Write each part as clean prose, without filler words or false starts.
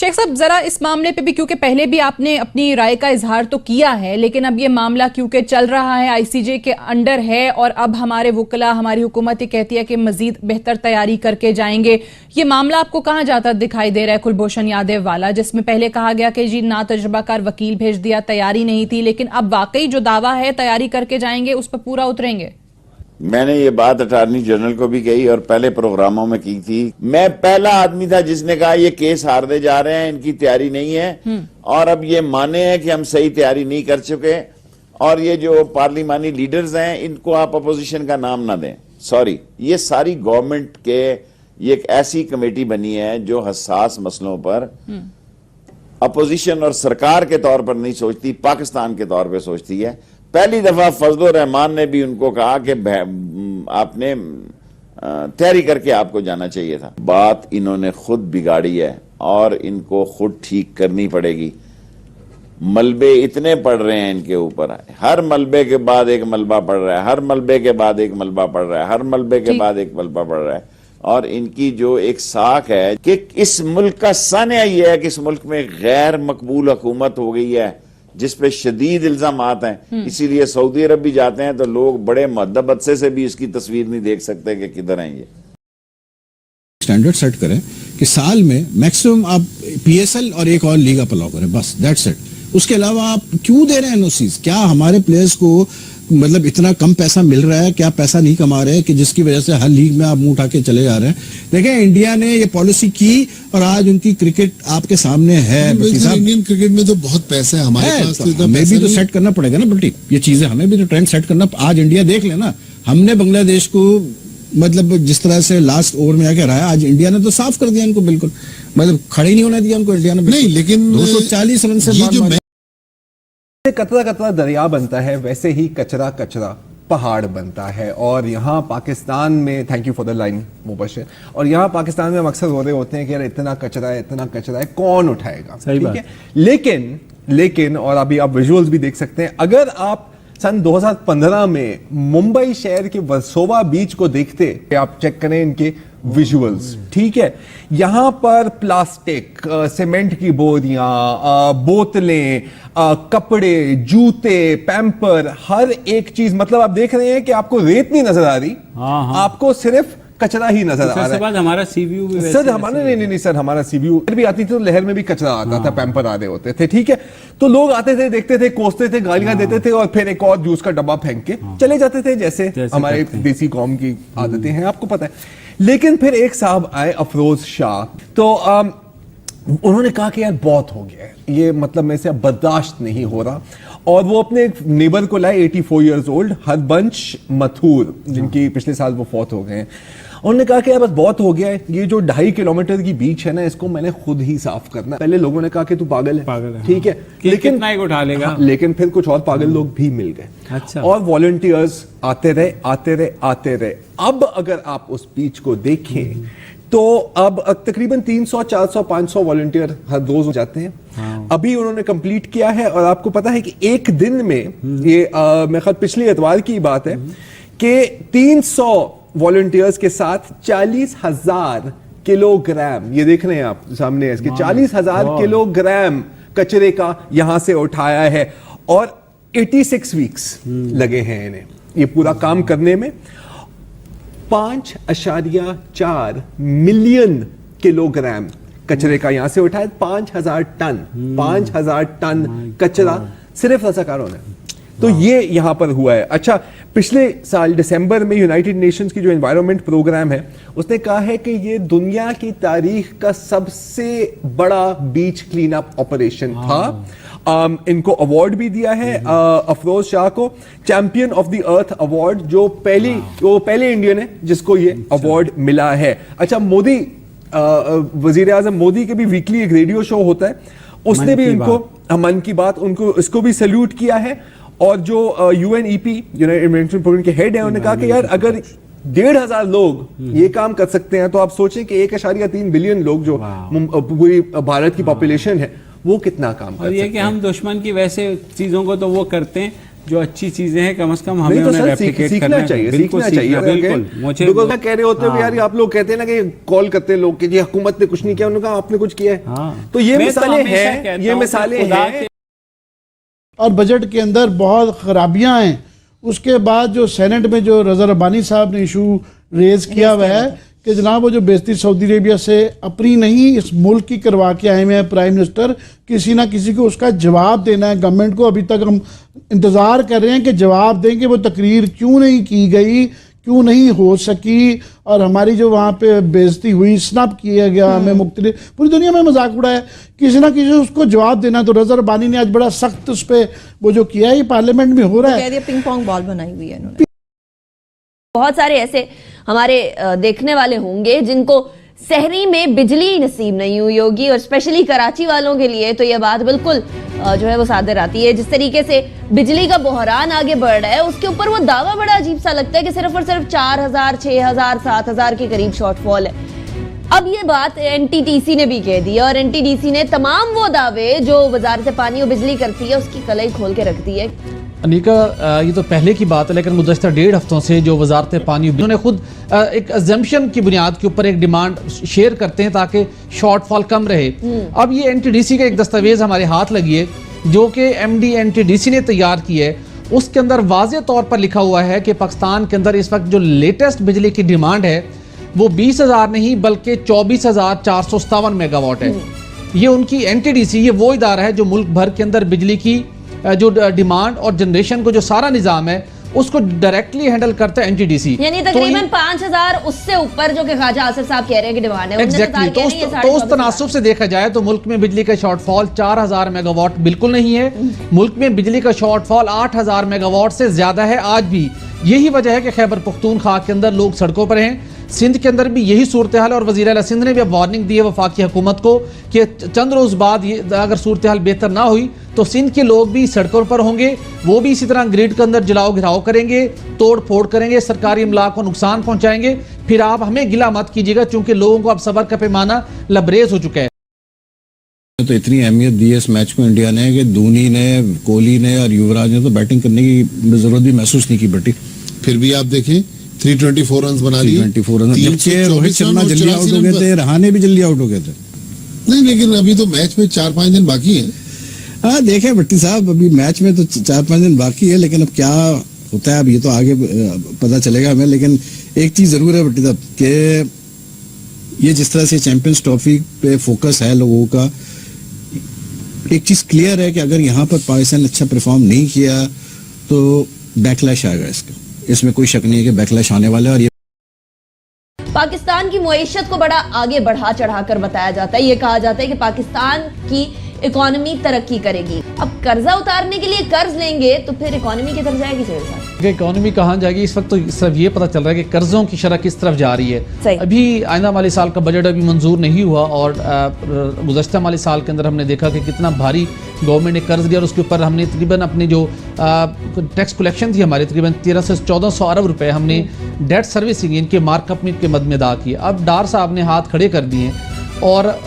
शेख साहब, जरा इस मामले पे भी, क्योंकि पहले भी आपने अपनी राय का इजहार तो किया है, लेकिन अब ये मामला क्योंकि चल रहा है, आईसीजे के अंडर है और अब हमारे वुकला, हमारी हुकूमत ये कहती है कि मजीद बेहतर तैयारी करके जाएंगे। ये मामला आपको कहां जाता दिखाई दे रहा है कुलभूषण यादव वाला, जिसमें पहले कहा गया कि जी ना तजुर्बाकार वकील भेज दिया, तैयारी नहीं थी, लेकिन अब वाकई जो दावा है तैयारी करके जाएंगे उस पर पूरा उतरेंगे? मैंने ये बात अटॉर्नी जनरल को भी कही और पहले प्रोग्रामों में की थी। मैं पहला आदमी था जिसने कहा ये केस हारते जा रहे हैं, इनकी तैयारी नहीं है, और अब ये माने हैं कि हम सही तैयारी नहीं कर चुके। और ये जो पार्लिमानी लीडर्स हैं, इनको आप अपोजिशन का नाम ना दें, सॉरी। ये सारी गवर्नमेंट के, ये एक ऐसी कमेटी बनी है जो हसास मसलों पर अपोजिशन और सरकार के तौर पर नहीं सोचती, पाकिस्तान के तौर पर सोचती है। पहली दफा फजलुर रहमान ने भी उनको कहा कि आपने तैयारी करके आपको जाना चाहिए था। बात इन्होंने खुद बिगाड़ी है और इनको खुद ठीक करनी पड़ेगी। मलबे इतने पड़ रहे हैं इनके ऊपर, हर मलबे के बाद एक मलबा पड़ रहा है, हर मलबे के बाद एक मलबा पड़ रहा है, हर मलबे के बाद एक मलबा पड़ रहा है। और इनकी जो एक साख है कि इस मुल्क का सानिया ये है कि इस मुल्क में गैर मकबूल हुकूमत हो गई है जिस पे शदीद इल्जामात हैं। इसीलिए सऊदी अरब भी जाते हैं तो लोग बड़े मद्दब से भी इसकी तस्वीर नहीं देख सकते कि किधर हैं ये। स्टैंडर्ड सेट करें कि साल में मैक्सिमम आप पीएसएल और एक और लीग अलाउ करें, बस दैट्स इट। उसके अलावा आप क्यों दे रहे हैं एनओसीज? क्या हमारे प्लेयर्स को मतलब इतना कम पैसा मिल रहा है, क्या पैसा नहीं कमा रहे हैं कि जिसकी वजह से हर लीग में आप मुंह उठा के चले जा रहे हैं? देखें, इंडिया ने ये पॉलिसी की और आज उनकी क्रिकेट आपके सामने है। इंडियन क्रिकेट में तो बहुत पैसा है, हमारे पास तो हमें भी तो सेट करना पड़ेगा ना बल्टी, ये चीजें हमें भी तो ट्रेंड सेट करना। आज इंडिया देख लेना, हमने बांग्लादेश को मतलब जिस तरह से लास्ट ओवर में आके हराया, आज इंडिया ने तो साफ कर दिया इनको, बिल्कुल मतलब खड़े नहीं होने दिया उनको इंडिया ने। नहीं, लेकिन 240 रन से कतरा कतरा दरिया बनता है, वैसे ही कचरा कचरा पहाड़ बनता है। और यहाँ पाकिस्तान में, thank you for the line Mubashir, और यहाँ पाकिस्तान में हम अक्सर हो रहे होते हैं कि यार इतना कचरा है, इतना कचरा है, कौन उठाएगा? ठीक है, लेकिन और अभी आप विजुअल्स भी देख सकते हैं, अगर आप सन 2015 में मुंबई शहर के वर्सोवा बीच को देखते, आप चेक करें इनके विजुअल्स, ठीक है, यहां पर प्लास्टिक, सीमेंट की बोरियां, बोतलें, कपड़े, जूते, पैम्पर, हर एक चीज, मतलब आप देख रहे हैं कि आपको रेत नहीं नजर आ रही, आपको सिर्फ कचरा ही नजर आ रहा है। हमारा सीवीयू भी सर हमारा नहीं सर, हमारा सीवीयू भी आती थी तो लहर में भी कचरा आता था, पैम्पर आ रहे होते थे, ठीक है। तो लोग आते थे, देखते थे, कोसते थे, गालियां देते थे और फिर एक और जूस का डब्बा फेंक के चले जाते थे, जैसे हमारे देसी कौम की आदतें हैं, आपको पता है। लेकिन फिर एक साहब आए, अफरोज शाह, तो उन्होंने कहा कि यार बहुत हो गया है, ये मतलब मेरे से अब बर्दाश्त नहीं हो रहा। और वो अपने एक नेबर को लाए, 84 ईयर्स ओल्ड, हरबंश मथूर, जिनकी पिछले साल वो फौत हो गए हैं। उन्होंने कहा कि यार बस बहुत हो गया है, ये जो 2.5 किलोमीटर की बीच है ना, इसको मैंने खुद ही साफ करना है। पहले लोगों ने कहा कि तू पागल है, ठीक है, लेकिन कितना एक उठा लेगा। हाँ, लेकिन फिर कुछ और पागल लोग भी मिल गए। अच्छा। और वॉलंटियर्स आते रहे। अब अगर आप उस बीच को देखें तो अब तकरीबन 300, 400, 500 वॉलंटियर हर रोज हो जाते हैं। हाँ। अभी उन्होंने कंप्लीट किया है और आपको पता है कि एक दिन में ये मेरे ख्याल पिछले इतवार की बात है कि 300 वॉलंटियर्स के साथ 40,000 किलोग्राम, ये देख रहे हैं आप सामने इसके, 40,000 किलोग्राम कचरे का यहां से उठाया है। और 86 वीक्स लगे हैं इन्हें ये पूरा काम करने में। 5.4 मिलियन किलोग्राम कचरे का यहां से उठाया, 5,000 टन कचरा सिर्फ रज़ाकारों ने। तो ये यहां पर हुआ है। अच्छा, पिछले साल दिसंबर में यूनाइटेड नेशंस की जो एनवायरनमेंट प्रोग्राम है, उसने कहा है कि ये दुनिया की तारीख का सबसे बड़ा बीच क्लीन अप ऑपरेशन था। इनको अवार्ड भी दिया है, अफरोज शाह को champion of the earth award, जो पहले इंडियन है जिसको ये अवार्ड मिला है। अच्छा, मोदी, वजीर आजम मोदी के भी वीकली एक रेडियो शो होता है, उसने भी इनको मन की बात, उनको इसको भी सैल्यूट किया है। और जो यूएनईपी, यूनाइटेड नेशंस प्रोग्राम के हेड है, उन्होंने कहा कि यार अगर 1,500 लोग ये काम कर सकते हैं तो आप सोचें कि 1.3 बिलियन लोग जो पूरी भारत की पॉपुलेशन है, वो कितना काम कर सकते हैं। ये कि हम दुश्मन की वैसे चीजों को तो वो करते हैं, जो अच्छी चीजें हैं कम से कम हमें नहीं तो उन्हें सर रेप्लिकेट सीखना चाहिए, बिल्कुल सीखना चाहिए। बिल्कुल मुझे लोग कह रहे होते हैं हाँ। यार, आप लोग कहते हैं ना कि कॉल करते हैं लोग कि जी हुकूमत ने कुछ नहीं किया, उन्होंने कहा आपने कुछ किया है। हाँ। तो ये मैं मिसालें हमेशा हैं, कहता ये हूं कि मिसालें खुदा हैं। के और बजट के अंदर बहुत खराबियां हैं। उसके बाद जो सेनेट में जो रजा रब्बानी साहब ने इशू रेज किया हुआ है कि जनाब वो जो बेइज्जती सऊदी अरेबिया से अपनी नहीं इस मुल्क की करवा के आए हुए हैं प्राइम मिनिस्टर, किसी ना किसी को उसका जवाब देना है गवर्नमेंट को। अभी तक हम इंतज़ार कर रहे हैं कि जवाब दें कि वो तकरीर क्यों नहीं की गई, क्यों नहीं हो सकी, और हमारी जो वहाँ पे बेइज्जती हुई, स्नब किया गया, हमें मुख्तलिफ पूरी दुनिया में मजाक उड़ाया, किसी ना किसी उसको जवाब देना। तो रजा रब्बानी ने आज बड़ा सख्त उस पर वो जो किया है, ये पार्लियामेंट में हो रहा है। पिंग पोंग बॉल बनाई हुई है इन्होंने। बहुत सारे ऐसे हमारे देखने वाले होंगे जिनको शहरी में बिजली नसीब नहीं हुई होगी, और स्पेशली कराची वालों के लिए तो यह बात बिल्कुल जो है वो सादर आती है। जिस तरीके से बिजली का बहरान आगे बढ़ रहा है, उसके ऊपर वो दावा बड़ा अजीब सा लगता है कि सिर्फ और सिर्फ 4000, 6000, 7000 के करीब शॉर्टफॉल है। अब ये बात एनटीटीसी ने भी कह दी, और एनटीटीसी ने तमाम वो दावे जो वजारत पानी और बिजली करती है उसकी कलई खोल के रख दी है। अनिका, ये तो पहले की बात है, लेकिन गुज़श्ता 1.5 हफ्तों से जो वजारत पानी, उन्होंने खुद एक अजम्पशन की बुनियाद के ऊपर एक डिमांड शेयर करते हैं ताकि शॉर्टफॉल कम रहे। अब ये एनटीडीसी का एक दस्तावेज हमारे हाथ लगी है जो कि एमडी एनटीडीसी ने तैयार की है। उसके अंदर वाज़े तौर पर लिखा हुआ है कि पाकिस्तान के अंदर इस वक्त जो लेटेस्ट बिजली की डिमांड है वो 20,000 नहीं बल्कि 24,457 मेगावाट है। ये उनकी एनटीडीसी, ये वो इदारा है जो मुल्क भर के अंदर बिजली की जो डिमांड और जनरेशन को जो सारा निजाम है उसको डायरेक्टली हैंडल करता है एनटीडीसी। यानी तकरीबन 5000 उससे ऊपर जो कि ख्वाजा आसिफ साहब कह रहे हैं कि डिमांड है। एग्जैक्टली। तो उस तनासुब से देखा जाए तो मुल्क में बिजली का शॉर्टफॉल 4000 मेगावाट बिल्कुल नहीं है। मुल्क में बिजली का शॉर्टफॉल 8000 मेगावाट से ज्यादा है आज भी। यही वजह है कि खैबर पख्तूनख्वा के अंदर लोग सड़कों पर हैं। सिंध के अंदर भी यही सूरत हाल है, और वज़ीर आला सिंध ने भी अब वार्निंग दी है वफाकी हुकूमत को कि चंद रोज बाद ये अगर सूरत हाल बेहतर ना हुई तो सिंध के लोग भी सड़कों पर होंगे, वो भी इसी तरह ग्रिड के अंदर जलाओ घिराव करेंगे, तोड़ फोड़ करेंगे, सरकारी इमला को नुकसान पहुंचाएंगे। फिर आप हमें गिला मत कीजिएगा, चूंकि लोगों को अब सब्र का पैमाना लबरेज हो चुका है। तो इतनी अहमियत दी है इस मैच को इंडिया ने कि धोनी ने, कोहली ने और युवराज ने तो बैटिंग करने की जरूरत भी महसूस नहीं की बटी। फिर भी आप देखें 324 रन बना लिए, 324 रन, जबकि रोहित शर्मा जल्दी आउट हो गए थे, रहाणे भी जल्दी आउट हो गए थे। नहीं, लेकिन अभी तो मैच में 4-5 दिन बाकी है। हाँ देखें भट्टी साहब, अभी मैच में तो 4-5 दिन बाकी है, लेकिन अब क्या होता है अब ये तो आगे पता चलेगा हमें। लेकिन एक चीज जरूर है भट्टी साहब कि ये जिस तरह से चैंपियंस ट्रॉफी पे फोकस है लोगों का, एक चीज क्लियर है कि अगर यहाँ पर पाकिस्तान अच्छा परफॉर्म नहीं किया तो बैकलैश आएगा इसका, इसमें कोई शक नहीं है कि बैकलैश आने वाला है। और ये पाकिस्तान की मुईशत को बड़ा आगे बढ़ा चढ़ा कर बताया जाता है। ये कहा जाता है कि पाकिस्तान की इकोनॉमी तरक्की करेगी। अब कर्जा उतारने के लिए कर्ज लेंगे तो फिर इकोनॉमी किधर जाएगी? सही साहब, इकोनॉमी कहाँ जाएगी? इस वक्त तो सिर्फ ये पता चल रहा है कि कर्जों की शरह किस तरफ जा रही है। अभी आइंदा माली साल का बजट अभी मंजूर नहीं हुआ, और गुज़श्ता माली साल के अंदर हमने देखा कि कितना भारी गवर्नमेंट ने कर्ज लिया, और उसके ऊपर हमने तकरीबन अपनी जो टैक्स कलेक्शन थी हमारी तकरीबन 1300 से 1400 अरब रुपए हमने डेट सर्विसिंग इनके मार्कअप के मद में अदा किए। अब डार साहब ने हाथ खड़े कर दिए, और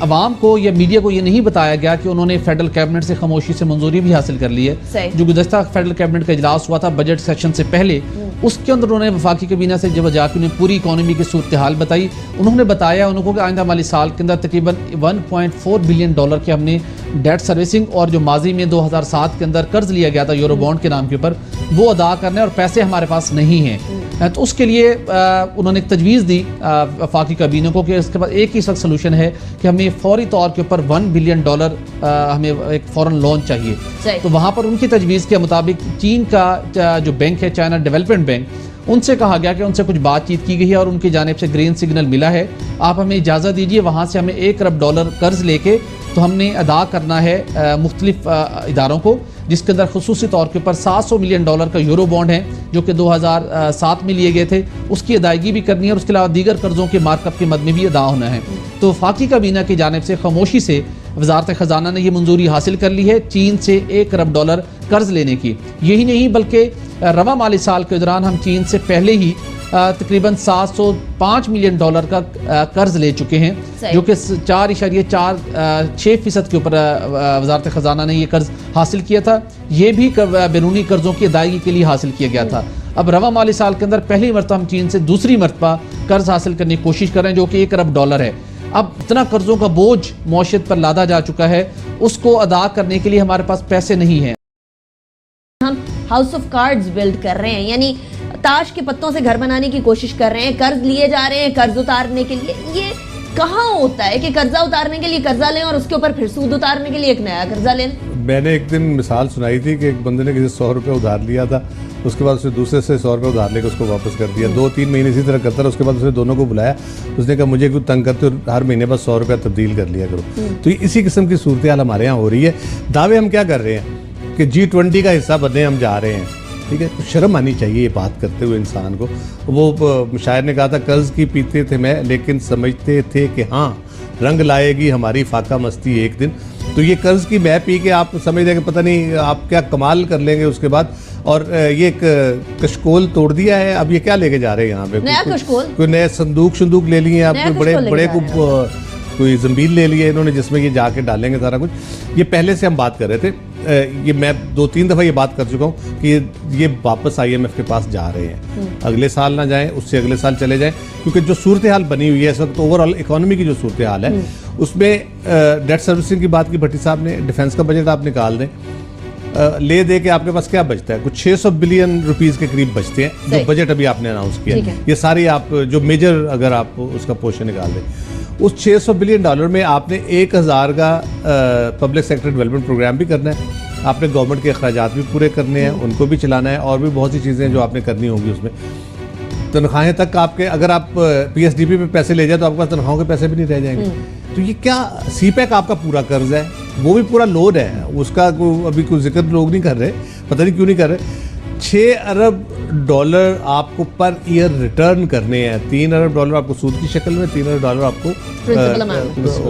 अवाम को या मीडिया को ये नहीं बताया गया कि उन्होंने फेडरल कैबिनेट से खामोशी से मंजूरी भी हासिल कर ली है। जो गुज़श्ता फेडरल कैबिनेट का इजलास हुआ था बजट सेशन से पहले, उसके अंदर उन्होंने वफाकी काबीना से जब जाकर उन्हें पूरी इकोनॉमी की सूरत हाल बताई। उन्होंने बताया उनको कि आइंदा माली साल के अंदर तकरीबन $1.4 बिलियन की हमने डेट सर्विसिंग और जो माजी में 2007 के अंदर कर्ज लिया गया था यूरो बॉन्ड के नाम के ऊपर, वो अदा करने, और पैसे हमारे पास नहीं हैं। तो उसके लिए उन्होंने एक तजवीज़ दी वफाकी काबीना को कि इसके बाद एक ही वक्त सोल्यूशन है कि हमें फौरी तौर के ऊपर $1 बिलियन हमें एक फॉरेन लोन चाहिए। तो वहाँ पर उनकी तजवीज़ के मुताबिक चीन का जो बैंक है, चाइना डेवलपमेंट बैंक, उनसे कहा गया कि उनसे कुछ बातचीत की गई है और उनकी जानिब से ग्रीन सिग्नल मिला है, आप हमें इजाज़त दीजिए वहाँ से हमें $1 अरब कर्ज लेके तो हमने अदा करना है मुख्तलिफ इदारों को, जिसके अंदर खुसूसी तौर के ऊपर $700 मिलियन का यूरो बॉन्ड है जो कि 2007 में लिए गए थे, उसकी अदायगी भी करनी है, और उसके अलावा दीगर कर्जों के मार्कअप के मद में भी अदा होना है। तो वफाकी काबीना की जानिब से खामोशी से वजारत ख़जाना ने यह मंजूरी हासिल कर ली है चीन से $1 अरब कर्ज लेने की। यही नहीं बल्कि रवा माली साल के दौरान हम चीन से पहले ही तकरीबन $705 मिलियन का कर्ज ले चुके हैं, सही। जो कि 4.46% के ऊपर वजारत खजाना ने ये कर्ज हासिल किया था। ये भी बैरूनी कर्जों की अदायगी के लिए हासिल किया गया था। अब रवा माली साल के अंदर पहली मरतबा हम चीन से दूसरी मरतबा कर्ज हासिल करने की कोशिश कर रहे हैं, जो कि $1 अरब है। अब इतना कर्जों का बोझ मौशियत पर लादा जा चुका है, उसको अदा करने के लिए हमारे पास पैसे नहीं हैं। हम हाउस ऑफ कार्ड्स बिल्ड कर रहे हैं, यानी ताश के पत्तों से घर बनाने की कोशिश कर रहे हैं, कर्ज लिए जा रहे हैं कर्ज उतारने के लिए। ये कहाँ होता है कि कर्जा उतारने के लिए कर्जा लें और उसके ऊपर फिर सूद उतारने के लिए एक नया कर्जा लें? मैंने एक दिन मिसाल सुनाई थी कि एक बंदे ने किसी 100 रुपये उधार लिया था, उसके बाद उसने दूसरे से 100 रुपये उधार लेकर उसको वापस कर दिया। 2-3 महीने इसी तरह करता रहा। उसके बाद उसने दोनों को बुलाया, उसने कहा मुझे क्यों तंग करते हो, हर महीने बस 100 रुपये तब्दील कर लिया करो। तो इसी किस्म की सूरत हाल हमारे यहाँ हो रही है। दावे हम क्या कर रहे हैं कि G20 का हिस्सा बनने हम जा रहे हैं, ठीक है। तो शर्म आनी चाहिए ये बात करते हुए इंसान को। वो शायर ने कहा था, कर्ज की पीते थे मैं लेकिन समझते थे कि हाँ रंग लाएगी हमारी फाका मस्ती एक दिन। तो ये कर्ज की मैं पी के आप समझ रहे कि पता नहीं आप क्या कमाल कर लेंगे उसके बाद। और ये एक कशकोल तोड़ दिया है। अब ये क्या लेके जा रहे हैं यहाँ पे? नया कशकोल? कोई नए संदूक ले लिए आप, नया बड़े कशकोल बड़े लेके जा रहे कोई जमीन ले लिए इन्होंने जिसमें ये जाके डालेंगे सारा कुछ। ये पहले से हम बात कर रहे थे। ये मैं 2-3 दफ़ा ये बात कर चुका हूँ कि ये वापस IMF के पास जा रहे हैं। अगले साल ना जाएं, उससे अगले साल चले जाएं, क्योंकि जो सूरत हाल बनी हुई है इस वक्त ओवरऑल इकोनॉमी की जो सूरत हाल है उसमें डेट सर्विसिंग की बात की भट्टी साहब ने। डिफेंस का बजट आप निकाल दें, ले दे के आपके पास क्या बचता है? कुछ 600 बिलियन रुपीस के करीब बचते हैं जो बजट अभी आपने अनाउंस किया है। ये सारी आप जो मेजर अगर आप उसका पोर्शन निकाल दें, उस $600 बिलियन में आपने 1000 का पब्लिक सेक्टर डेवलपमेंट प्रोग्राम भी करना है, आपने गवर्नमेंट के अखराजात भी पूरे करने हैं, उनको भी चलाना है, और भी बहुत सी चीज़ें जो आपने करनी होंगी उसमें। तनख्वाहें तक आपके, अगर आप PSDP पे पैसे ले जाए तो आपके पास तनख्वाहों के पैसे भी नहीं रह जाएंगे। तो ये क्या CPEC आपका पूरा कर्ज है, वो भी पूरा लोड है, उसका अभी कोई जिक्र लोग नहीं कर रहे, पता नहीं क्यों नहीं कर रहे। $6 अरब आपको पर ईयर रिटर्न करने हैं। $3 अरब आपको सूद की शक्ल में, $3 अरब आपको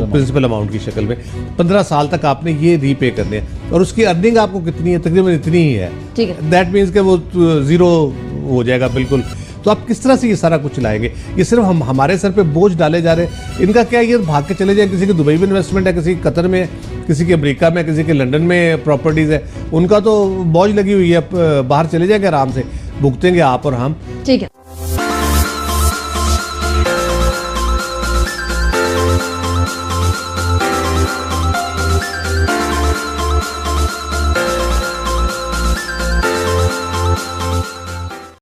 प्रिंसिपल अमाउंट की शक्ल में। 15 साल तक आपने ये रीपे करने हैं, और उसकी अर्निंग आपको कितनी है? तकरीबन इतनी ही है। दैट मीन्स कि वो जीरो हो जाएगा बिल्कुल। तो आप किस तरह से ये सारा कुछ चलाएंगे? ये सिर्फ हमारे सर पे बोझ डाले जा रहे हैं। इनका क्या ये भाग के चले जाए? किसी के दुबई में इन्वेस्टमेंट है, किसी कतर में, किसी के अमेरिका में, किसी के लंदन में प्रॉपर्टीज है, उनका तो बोझ लगी हुई है, बाहर चले जाएंगे आराम से, भुगतेंगे आप और हम। ठीक है।